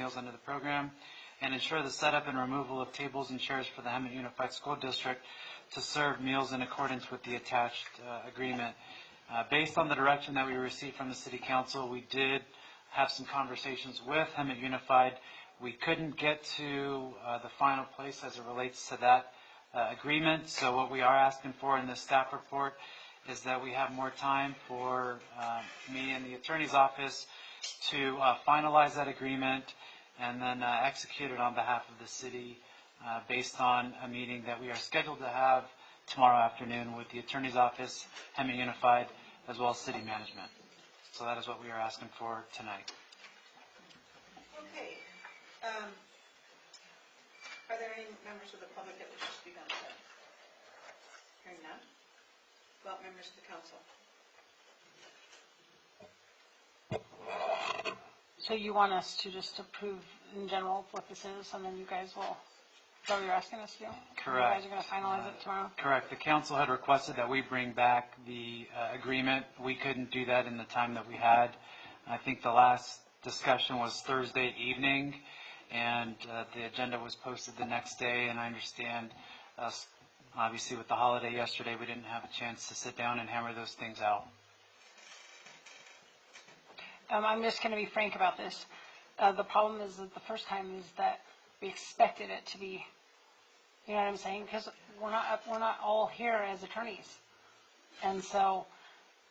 meals under the program, and ensure the setup and removal of tables and chairs for the Hemet Unified School District to serve meals in accordance with the attached agreement. Based on the direction that we received from the City Council, we did have some conversations with Hemet Unified. We couldn't get to the final place as it relates to that agreement, so what we are asking for in the staff report is that we have more time for me and the Attorney's Office to finalize that agreement and then execute it on behalf of the City based on a meeting that we are scheduled to have tomorrow afternoon with the Attorney's Office, Hemet Unified, as well as City Management. So that is what we are asking for tonight. Okay. Are there any members of the public that wish to speak on this? Hearing none. Well, members of the council. So you want us to just approve in general what this is, and then you guys will, is that what you're asking us to do? Correct. You guys are going to finalize it tomorrow? Correct. The council had requested that we bring back the agreement. We couldn't do that in the time that we had. I think the last discussion was Thursday evening, and the agenda was posted the next day, and I understand obviously with the holiday yesterday, we didn't have a chance to sit down and hammer those things out. I'm just going to be frank about this. The problem is that the first time is that we expected it to be, you know what I'm saying? Because we're not all here as attorneys, and so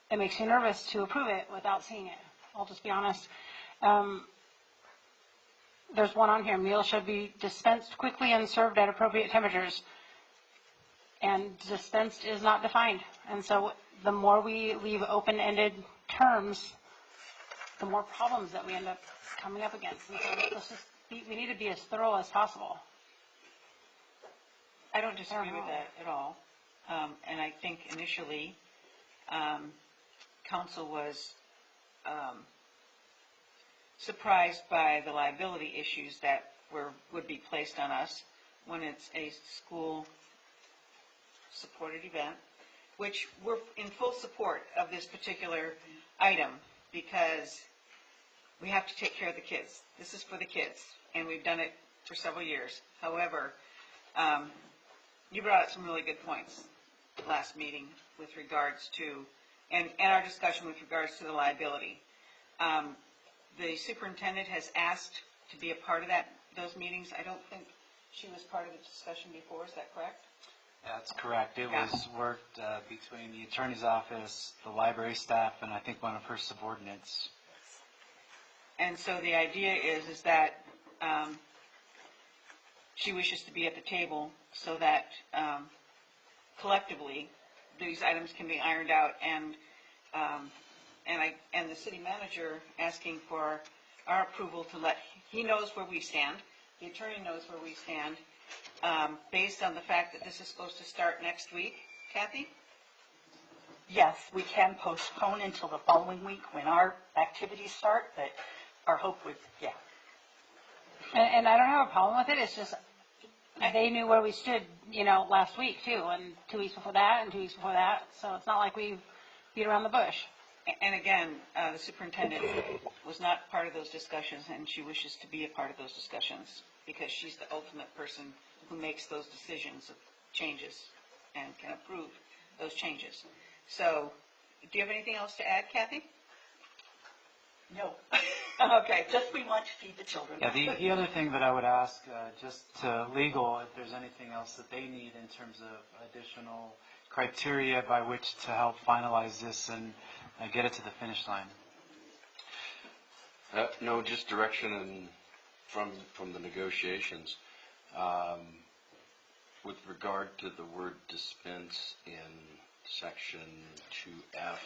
it makes me nervous to approve it without seeing it. I'll just be honest. There's one on here. Meals should be dispensed quickly and served at appropriate temperatures. And dispensed is not defined. And so the more we leave open-ended terms, the more problems that we end up coming up against. And so we need to be as thorough as possible. I don't disagree with that at all. And I think initially, council was surprised by the liability issues that would be placed on us when it's a school supported event, which we're in full support of this particular item because we have to take care of the kids. This is for the kids, and we've done it for several years. However, you brought up some really good points last meeting with regards to, and our discussion with regards to the liability. The superintendent has asked to be a part of those meetings. I don't think she was part of the discussion before. Is that correct? That's correct. It was worked between the Attorney's Office, the library staff, and I think one of her subordinates. And so the idea is that she wishes to be at the table so that collectively these items can be ironed out, and the city manager asking for our approval to let he knows where we stand, the attorney knows where we stand, based on the fact that this is supposed to start next week. Kathy? Yes, we can postpone until the following week when our activities start, but our hope would, yeah. And I don't have a problem with it. It's just they knew where we stood, last week too, and 2 weeks before that, and 2 weeks before that. So it's not like we beat around the bush. And again, the superintendent was not part of those discussions, and she wishes to be a part of those discussions because she's the ultimate person who makes those decisions of changes and can approve those changes. So, do you have anything else to add, Kathy? No. Okay. Just we want to feed the children. Yeah, the other thing that I would ask, just to legal, if there's anything else that they need in terms of additional criteria by which to help finalize this and get it to the finish line. No, just direction and from the negotiations. With regard to the word dispense in section 2F,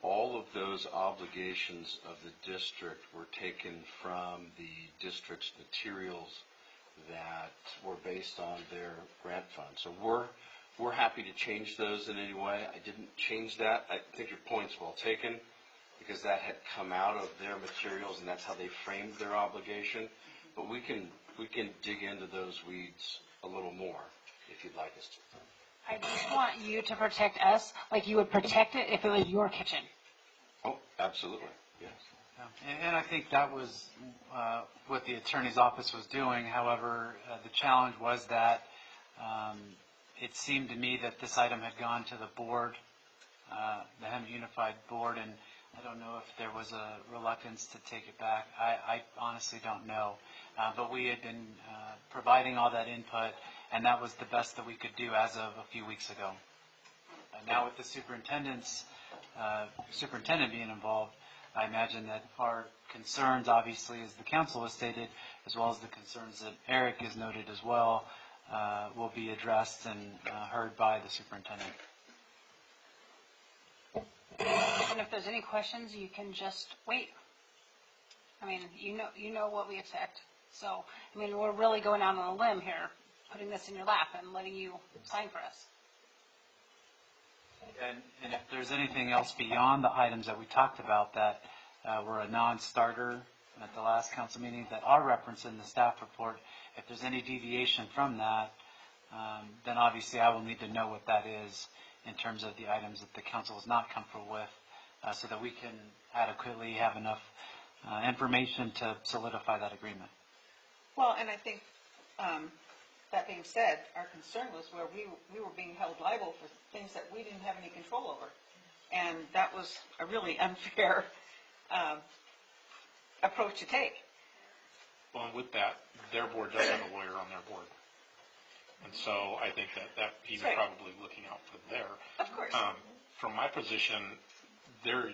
all of those obligations of the district were taken from the district's materials that were based on their grant fund. So we're happy to change those in any way. I didn't change that. I think your point's well taken because that had come out of their materials and that's how they framed their obligation. But we can dig into those weeds a little more if you'd like us to. I just want you to protect us like you would protect it if it was your kitchen. Oh, absolutely. Yes. And I think that was what the attorney's office was doing. However, the challenge was that it seemed to me that this item had gone to the board, the Hemet Unified Board, and I don't know if there was a reluctance to take it back. I honestly don't know. But we had been providing all that input, and that was the best that we could do as of a few weeks ago. Now with the superintendent being involved, I imagine that our concerns, obviously, as the council has stated, as well as the concerns that Eric has noted as well, will be addressed and heard by the superintendent. And if there's any questions, you can just wait. I mean, you know what we expect. So, I mean, we're really going out on a limb here, putting this in your lap and letting you sign for us. And if there's anything else beyond the items that we talked about that were a non-starter at the last council meeting that are referenced in the staff report, if there's any deviation from that, then obviously I will need to know what that is in terms of the items that the council is not comfortable with, so that we can adequately have enough information to solidify that agreement. Well, and I think, that being said, our concern was where we were being held liable for things that we didn't have any control over. And that was a really unfair approach to take. Well, and with that, their board does have a lawyer on their board. And so I think that he's Right. probably looking out for there. Of course. From my position, they're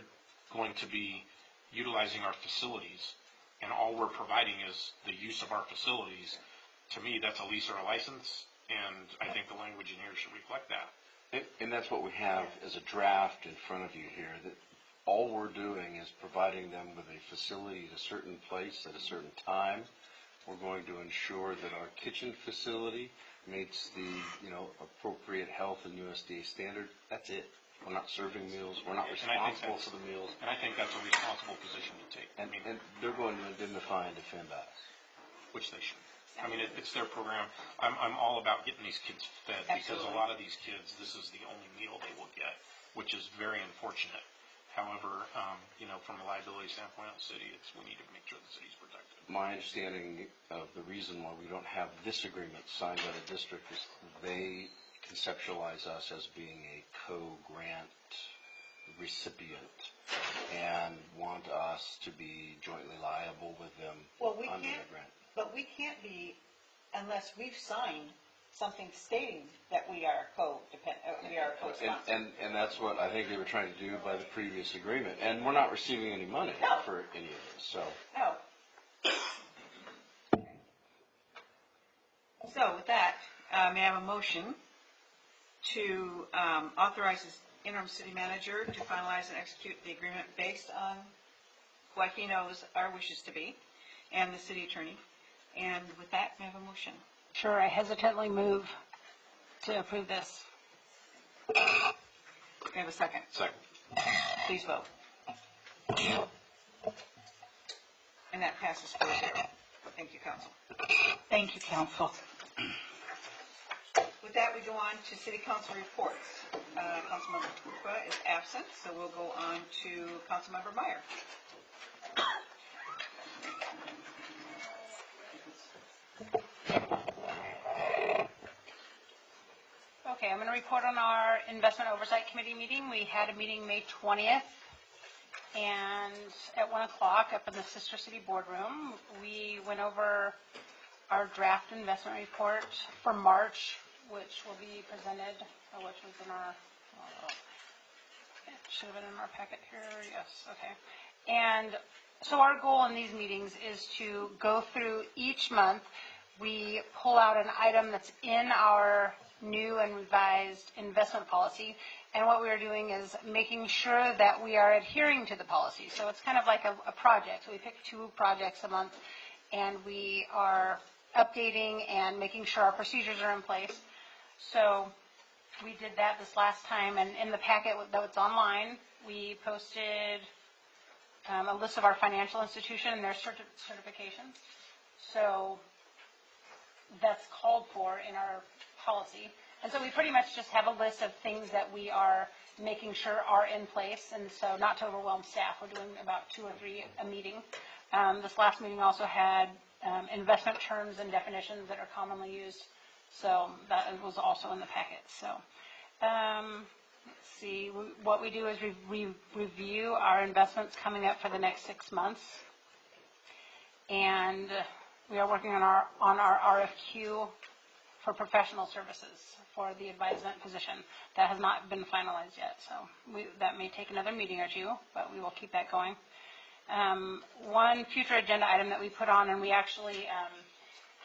going to be utilizing our facilities, and all we're providing is the use of our facilities. To me, that's a lease or a license, and I think the language in here should reflect that. And that's what we have as a draft in front of you here, that all we're doing is providing them with a facility at a certain place at a certain time. We're going to ensure that our kitchen facility meets the, appropriate health and USDA standard. That's it. We're not serving meals. We're not And I think responsible that's- for the meals. And I think that's a responsible position to take. And they're going to indemnify and defend us. Which they should. I mean, it's their program. I'm all about getting these kids fed, because a Absolutely. lot of these kids, this is the only meal they will get, which is very unfortunate. However, from a liability standpoint of the city, we need to make sure the city's protected. My understanding of the reason why we don't have this agreement signed by the district is they conceptualize us as being a co-grant recipient and want us to be jointly liable with them Well, we under can't, the grant. but we can't be unless we've signed something stating that we are we are co-sponsor. And that's what I think they were trying to do by the previous agreement. And we're not receiving any money No. for any of this, so. No. So with that, may I have a motion to authorize the interim city manager to finalize and execute the agreement based on what he knows our wishes to be, and the city attorney. And with that, may I have a motion? Sure, I hesitantly move to approve this. May I have a second? Second. Please vote. And that passes 4-0. Thank you, council. Thank you, council. With that, we go on to city council reports. Councilmember Kukwa is absent, so we'll go on to Councilmember Meyer. Okay, I'm going to report on our Investment Oversight Committee meeting. We had a meeting May 20th, and at 1 o'clock up in the Sister City Boardroom, we went over our draft investment report for March, which will be presented, which was in our, it should have been in our packet here, yes, okay. And so our goal in these meetings is to go through each month. We pull out an item that's in our new and revised investment policy, and what we are doing is making sure that we are adhering to the policy. So it's kind of like a project. So we pick 2 projects a month, and we are updating and making sure our procedures are in place. So we did that this last time, and in the packet that's online, we posted a list of our financial institution and their certifications. So that's called for in our policy. And so we pretty much just have a list of things that we are making sure are in place, and so not to overwhelm staff, we're doing about 2 or 3 a meeting. This last meeting also had investment terms and definitions that are commonly used, so that was also in the packet. So, let's see, what we do is review our investments coming up for the next 6 months, and we are working on our RFQ for professional services for the advisement position. That has not been finalized yet, so that may take another meeting or 2, but we will keep that going. One future agenda item that we put on, and we actually,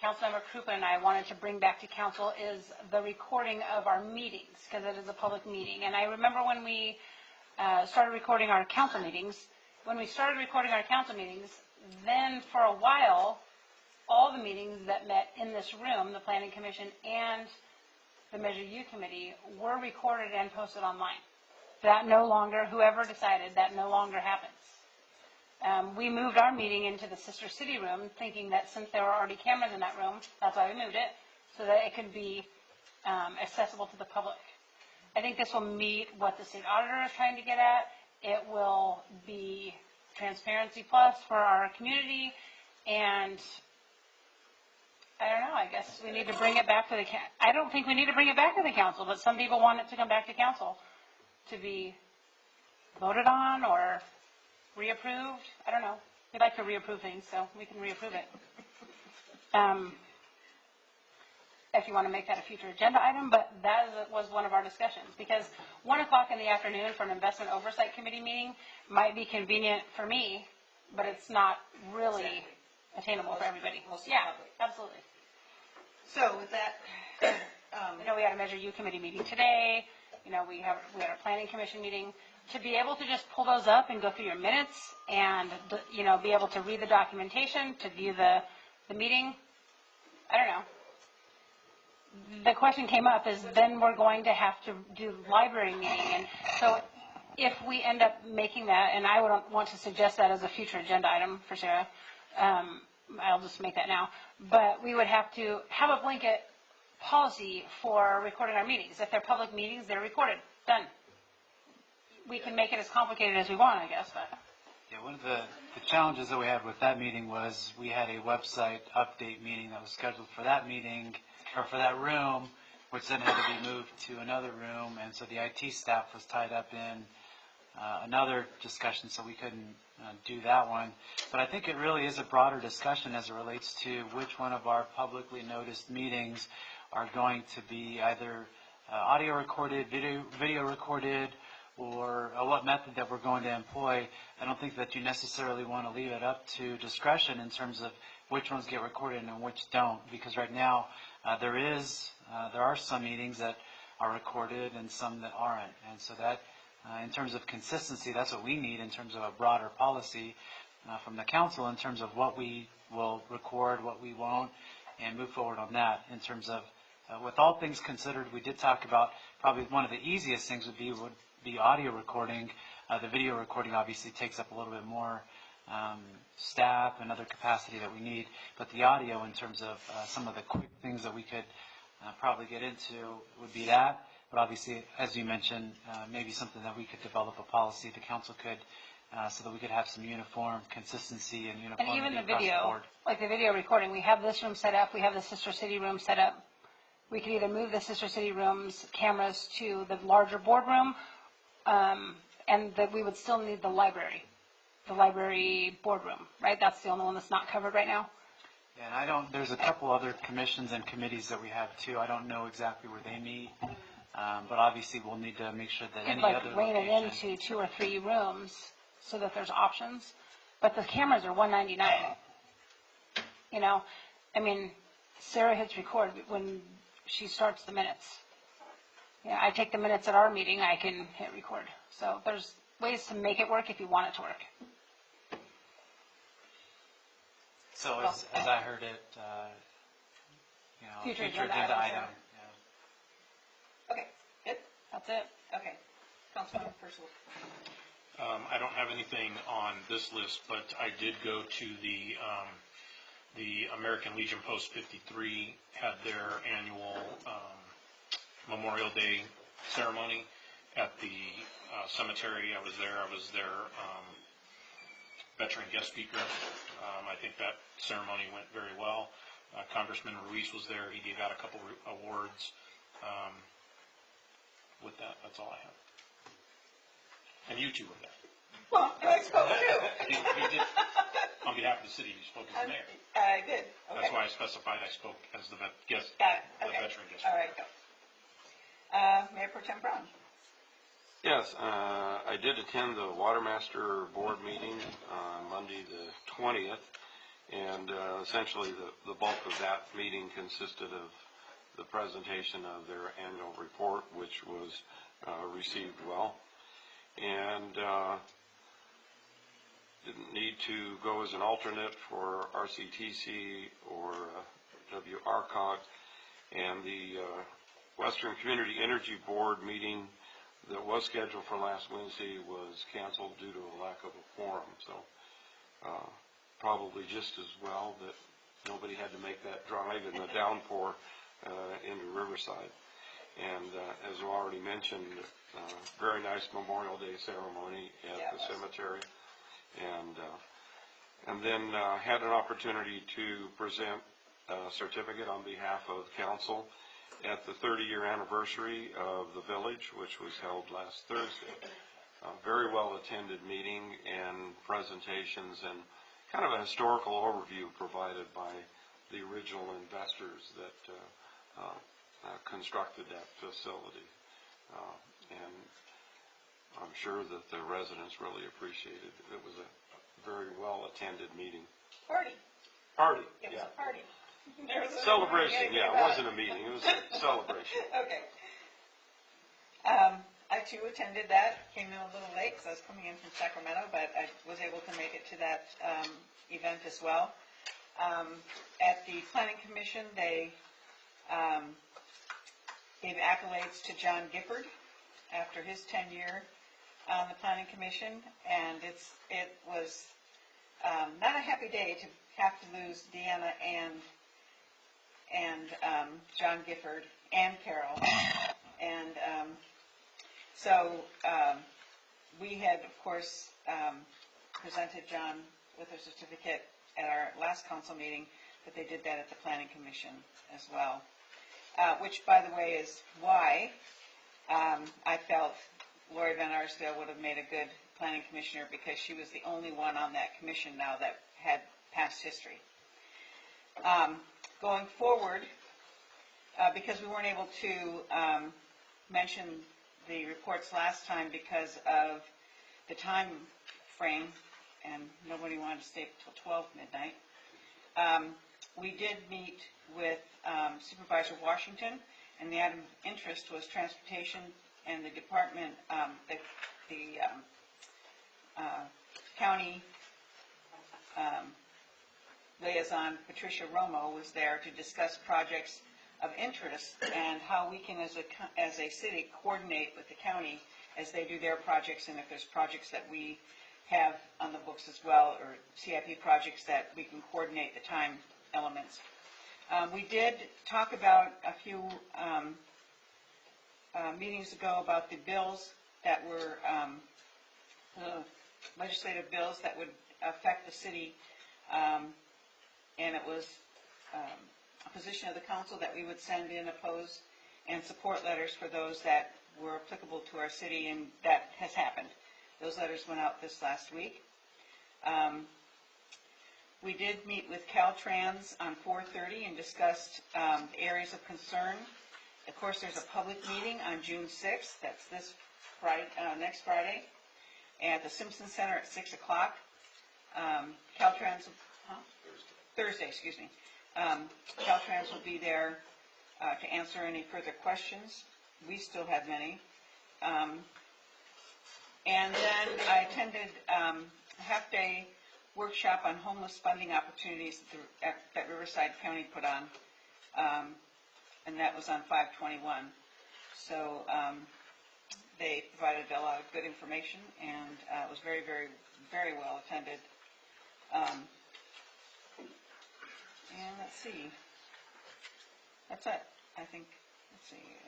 Councilmember Krupa and I wanted to bring back to council, is the recording of our meetings, because it is a public meeting. And I remember when we started recording our council meetings, then for a while, all the meetings that met in this room, the Planning Commission and the Measure U Committee, were recorded and posted online. That no longer, whoever decided, that no longer happens. We moved our meeting into the Sister City room, thinking that since there were already cameras in that room, that's why we moved it, so that it could be accessible to the public. I think this will meet what the state auditor is trying to get at. It will be transparency plus for our community, and I don't know, I guess we need to bring it back to the I don't think we need to bring it back to the council, but some people want it to come back to council to be voted on or reapproved. I don't know. We'd like to reapprove things, so we can reapprove it. If you want to make that a future agenda item, but that was one of our discussions, because 1 o'clock in the afternoon for an investment oversight committee meeting might be convenient for me, but it's not really attainable for everybody. Yeah, absolutely. So with that, We had a Measure U committee meeting today. We had a planning commission meeting. To be able to just pull those up and go through your minutes and, be able to read the documentation, to view the meeting, I don't know. The question came up is then we're going to have to do library meeting. And so if we end up making that, and I would want to suggest that as a future agenda item for Sarah, I'll just make that now, but we would have to have a blanket policy for recording our meetings. If they're public meetings, they're recorded. Done. We can make it as complicated as we want, I guess, but. Yeah, one of the challenges that we had with that meeting was we had a website update meeting that was scheduled for that meeting, or for that room, which then had to be moved to another room, and so the IT staff was tied up in another discussion, so we couldn't do that one. But I think it really is a broader discussion as it relates to which one of our publicly noticed meetings are going to be either audio recorded, video recorded, or what method that we're going to employ. I don't think that you necessarily want to leave it up to discretion in terms of which ones get recorded and which don't, because right now there are some meetings that are recorded and some that aren't, and so that in terms of consistency, that's what we need in terms of a broader policy from the council in terms of what we will record, what we won't, and move forward on that. In terms of with all things considered, we did talk about probably one of the easiest things would be audio recording. The video recording obviously takes up a little bit more staff and other capacity that we need, but the audio, in terms of some of the quick things that we could probably get into, would be that. But obviously, as you mentioned, maybe something that we could develop a policy, the council could, so that we could have some uniform consistency and uniformity And even the across the video, board. like the video recording, we have this room set up, we have the Sister City room set up. We could either move the Sister City room's cameras to the larger boardroom, and that we would still need the library boardroom, right? That's the only one that's not covered right now. Yeah, and there's a couple other commissions and committees that we have too. I don't know exactly where they meet, but obviously we'll need to make sure that You'd any like other rein it location. into 2 or 3 rooms so that there's options, but the cameras are $199. Sarah hits record when she starts the minutes. I take the minutes at our meeting, I can hit record. So there's ways to make it work if you want it to work. So as I heard it, Future future agenda agenda item. item. Yeah. okay, good, That's it. okay. Councilman Percival. I don't have anything on this list, but I did go to the American Legion Post 53 had their annual Memorial Day ceremony, at the cemetery. I was there. Veteran guest speaker. I think that ceremony went very well. Congressman Ruiz was there. He gave out a couple awards. With that, that's all I have. And you two were there. Well, I spoke too. He did, on behalf of the city, you spoke as the mayor. I did, okay. That's why I specified I spoke as the guest, Got it, the okay. veteran guest. All right, go. Mayor Pro Tem Brown. Yes, I did attend the Watermaster Board meeting on Monday the 20th, and essentially the bulk of that meeting consisted of the presentation of their annual report, which was received well. And didn't need to go as an alternate for RCTC or WRCOG. And the Western Community Energy Board meeting that was scheduled for last Wednesday was canceled due to a lack of a quorum. So probably just as well that nobody had to make that drive in the downpour into Riverside. And as you already mentioned, very nice Memorial Day ceremony at the cemetery. And then had an opportunity to present a certificate on behalf of council at the 30-year anniversary of the village, which was held last Thursday. A very well-attended meeting and presentations and kind of a historical overview provided by the original investors that constructed that facility. And I'm sure that the residents really appreciated it. It was a very well-attended meeting. Party. It was Yeah. a party. There was a Celebration, meeting. yeah, it wasn't a meeting, it was a celebration. Okay. I too attended that, came in a little late because I was coming in from Sacramento, but I was able to make it to that event as well. At the Planning Commission, they gave accolades to John Gifford after his tenure on the Planning Commission, and it was not a happy day to have to lose Deanna and John Gifford and Carol. And so we had, of course, presented John with a certificate at our last council meeting, but they did that at the Planning Commission as well, which, by the way, is why I felt Lori Van Arsdale would have made a good planning commissioner, because she was the only one on that commission now that had past history. Going forward, because we weren't able to mention the reports last time because of the time frame, and nobody wanted to stay till 12 midnight, we did meet with Supervisor Washington, and the item of interest was transportation, and the department, the county liaison, Patricia Romo, was there to discuss projects of interest and how we can, as a city, coordinate with the county as they do their projects, and if there's projects that we have on the books as well, or CIP projects that we can coordinate the time elements. We did talk about a few meetings ago about the bills that were legislative bills that would affect the city, and it was a position of the council that we would send in opposed and support letters for those that were applicable to our city, and that has happened. Those letters went out this last week. We did meet with Caltrans on 4:30 and discussed the areas of concern. Of course, there's a public meeting on June 6th. That's this Friday, next Friday, at the Simpson Center at 6 o'clock. Caltrans, Thursday, excuse me. Caltrans will be there to answer any further questions. We still have many. And then I attended a half-day workshop on homeless funding opportunities that Riverside County put on, and that was on 5/21. So they provided a lot of good information, and it was very, very, very well attended. And let's see. That's it, I think. Let's see.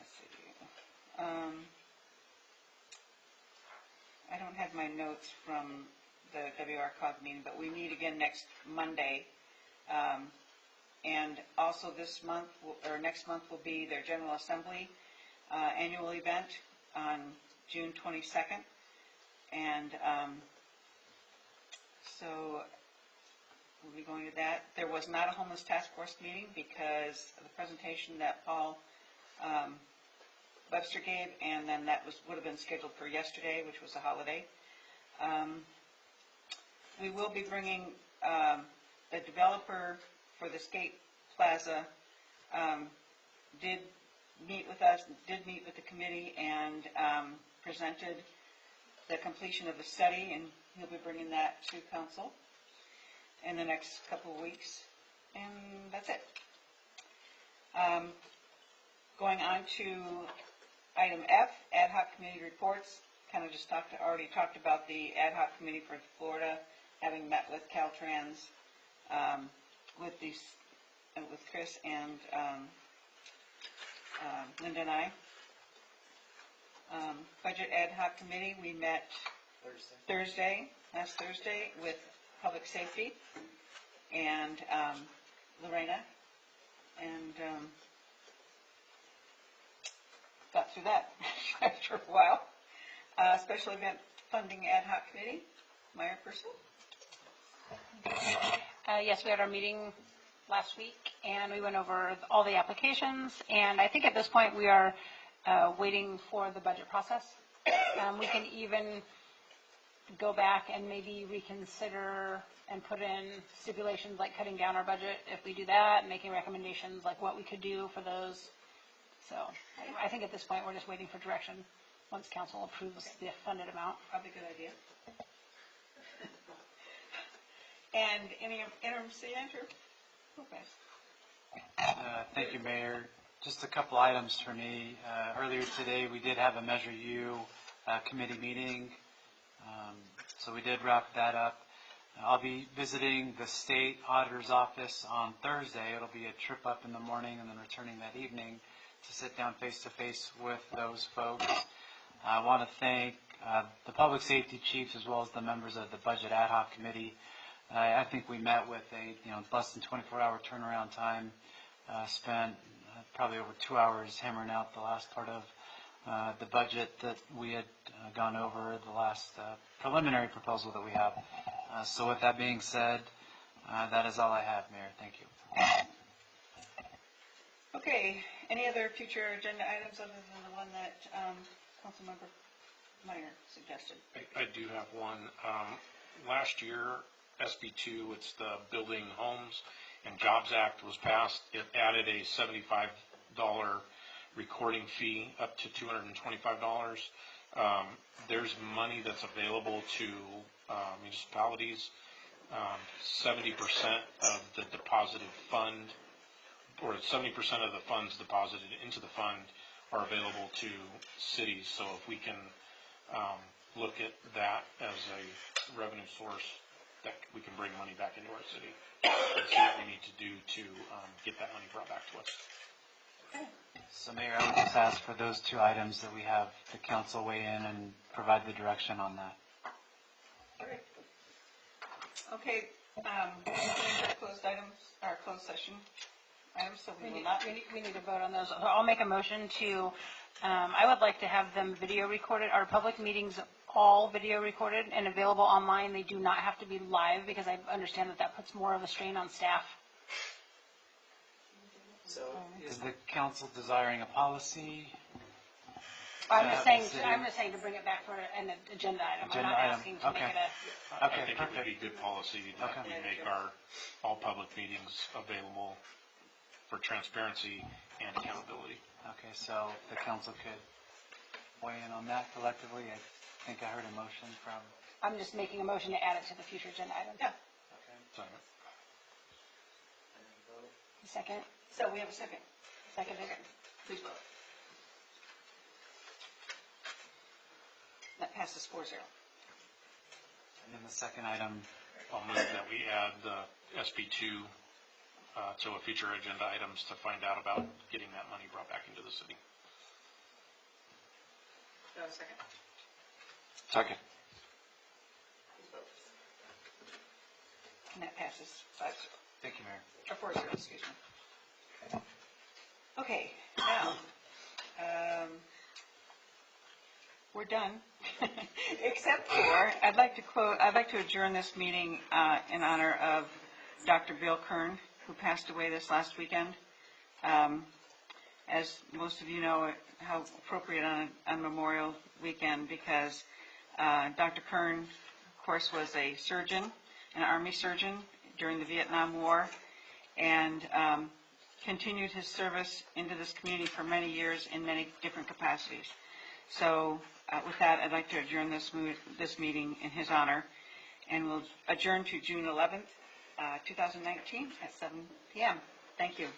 I don't have my notes from the WRCOG meeting, but we meet again next Monday. And also this month, or next month, will be their General Assembly annual event on June 22nd. And so we'll be going to that. There was not a homeless task force meeting because of the presentation that Paul Webster gave, and then that would have been scheduled for yesterday, which was a holiday. We will be bringing the developer for the skate plaza did meet with us, did meet with the committee, and presented the completion of the study, and he'll be bringing that to council in the next couple of weeks, and that's it. Going on to item F, ad hoc committee reports. Kind of just already talked about the ad hoc committee for Florida, having met with Caltrans, with Chris and Linda and I. Budget ad hoc committee, we met last Thursday, with public safety and Lorena, and got through that after a while. Special event funding ad hoc committee, Meyer Purcell. Yes, we had our meeting last week, and we went over all the applications, and I think at this point we are waiting for the budget process. We can even go back and maybe reconsider and put in stipulations like cutting down our budget if we do that, and making recommendations like what we could do for those. So I think at this point we're just waiting for direction once council approves the funded amount. Probably a good idea. And any interim city manager? Okay. Thank you, Mayor. Just a couple items for me. Earlier today, we did have a Measure U committee meeting, so we did wrap that up. I'll be visiting the state auditor's office on Thursday. It'll be a trip up in the morning and then returning that evening to sit down face-to-face with those folks. I want to thank the public safety chiefs as well as the members of the budget ad hoc committee. I think we met with a less than 24-hour turnaround time, spent probably over 2 hours hammering out the last part of the budget that we had gone over, the last preliminary proposal that we have. So with that being said, that is all I have, Mayor. Thank you. Okay, any other future agenda items other than the one that Councilmember Meyer suggested? I do have one. Last year, SB2, it's the Building Homes and Jobs Act, was passed. It added a $75 recording fee up to $225. There's money that's available to municipalities. 70% of the deposited fund, or 70% of the funds deposited into the fund, are available to cities. So if we can look at that as a revenue source, that we can bring money back into our city and see what we need to do to get that money brought back to us. So, Mayor, I would just ask for those two items that we have the council weigh in and provide the direction on that. Great. Okay, closed items, or closed session items, so we will not. We need to vote on those. I'll make a motion to, I would like to have them video recorded. Our public meetings all video recorded and available online. They do not have to be live because I understand that puts more of a strain on staff. So is the council desiring a policy? I'm just saying City. to bring it back for an agenda item. Agenda I'm not item. asking to make Okay. it I Okay, think it would perfect. be good policy that Okay. we make our all public meetings available for transparency and accountability. Okay, so the council could weigh in on that collectively. I think I heard a motion from. I'm just making a motion to add it to the future agenda item. Yeah, So, Second? so we have a second. Second. Please vote. That passes 4-0. And then the second item, I'll move that we add the SB2 to a future agenda items to find out about getting that money brought back into the city. Do I have a second? Second. And that passes 5-0, Thank you, Mayor. or 4-0, excuse me. Okay, now, we're done, except for, I'd like to adjourn this meeting in honor of Dr. Bill Kern, who passed away this last weekend. As most of you know, how appropriate on Memorial Weekend, because Dr. Kern, of course, was a surgeon, an Army surgeon during the Vietnam War, and continued his service into this community for many years in many different capacities. So with that, I'd like to adjourn this meeting in his honor, and we'll adjourn to June 11th, 2019 at 7 p.m. Thank you.